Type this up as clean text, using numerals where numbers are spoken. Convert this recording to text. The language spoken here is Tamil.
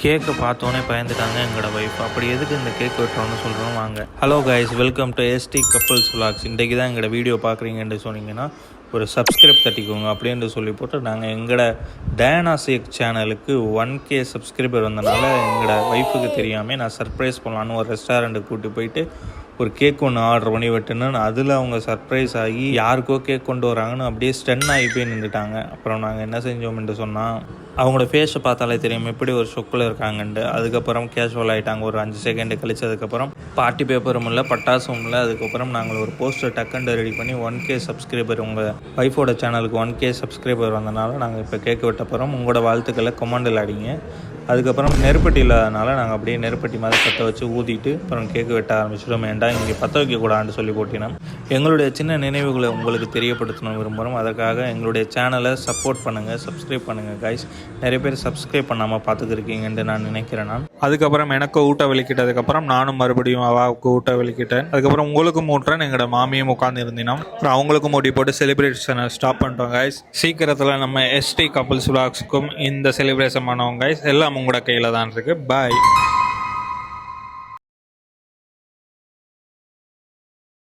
கேக்கை பார்த்தோன்னே பயந்துட்டாங்க எங்களோட ஒய்ஃப். அப்படி எதுக்கு இந்த கேக் வெட்டுறோன்னு சொல்கிறோம் வாங்க. Hello guys, welcome to ST couples vlogs. இன்றைக்கி தான் எங்களோட வீடியோ பார்க்குறீங்கன்னு சொன்னீங்கன்னா ஒரு சப்ஸ்கிரைப் தட்டிக்கோங்க அப்படின்னு சொல்லி போட்டு நாங்கள் எங்களோட டயானாசிக் சேனலுக்கு 1K சப்ஸ்கிரைபர் வந்தனால எங்களோட ஒய்ஃபுக்கு தெரியாமல் நான் சர்ப்ரைஸ் பண்ணலான்னு ஒரு ரெஸ்டாரண்ட்டுக்கு கூட்டி போயிட்டு ஒரு கேக் ஒன்று ஆர்டர் பண்ணி வெட்டுன்னு அதில் அவங்க சர்ப்ரைஸ் ஆகி யாருக்கோ கேக் கொண்டு வராங்கன்னு அப்படியே ஸ்டன் ஆகி போய் நின்றுட்டாங்க. அப்புறம் நாங்கள் என்ன செஞ்சோம்னு சொன்னால் அவங்களோட ஃபேஸை பார்த்தாலே தெரியும் எப்படி ஒரு ஷொக்கில் இருக்காங்கன்ட்டு. அதுக்கப்புறம் கேஷுவல் ஆகிட்டாங்க. ஒரு 5 செகண்டு கழிச்சதுக்கப்புறம் பார்ட்டி பேப்பரும் இல்லை, பட்டாசும் இல்லை. அதுக்கப்புறம் நாங்கள் ஒரு போஸ்டர் டக்குண்டு ரெடி பண்ணி 1K சப்ஸ்கிரைபர் உங்கள் ஒய்ஃபோட சேனலுக்கு 1K சப்ஸ்கிரைபர் வந்தனால நாங்கள் இப்போ கேக் வெட்ட போகிறோம். உங்களோட வாழ்த்துக்களை கமெண்டில் அடிங்க. அதுக்கப்புறம் நெருப்பட்டி இல்லாதனால நாங்கள் அப்படியே நெருப்பட்டி மாதிரி பற்ற வச்சு ஊதிட்டு அப்புறம் கேக்கு வெட்ட ஆரம்பிச்சிட்டோம். வேண்டாம் இங்கே பற்ற வைக்கக்கூடாதுன்னு சொல்லி போட்டினோம். எங்களுடைய சின்ன நினைவுகளை உங்களுக்கு தெரியப்படுத்தணும் விரும்புகிறோம். அதற்காக எங்களுடைய சேனலை சப்போர்ட் பண்ணுங்கள், சப்ஸ்கிரைப் பண்ணுங்கள் கைஸ். நிறைய பேர் சப்ஸ்கிரைப் பண்ணாமல் பார்த்துக்கிருக்கீங்கன்ட்டு நான் நினைக்கிறேன். அதுக்கப்புறம் எனக்கு ஊட்ட வெளிக்கிட்டதுக்கப்புறம் நானும் மறுபடியும் அவாவுக்கு ஊட்ட வெளிக்கிட்டேன். அதுக்கப்புறம் உங்களுக்கும் ஊட்டுறேன். எங்களோட மாமியும் உட்காந்து இருந்தினோம். அப்புறம் அவங்களுக்கும் மூடி போட்டு செலிப்ரேஷனை ஸ்டாப் பண்ணிட்டோம் கைஸ். சீக்கிரத்தில் நம்ம எஸ்டி கப்புள்ஸ் விலாக்ஸுக்கும் இந்த செலிப்ரேஷன் பண்ணவங்க கைஸ் எல்லாம் உங்களோட கையில் தான் இருக்குது. பாய்.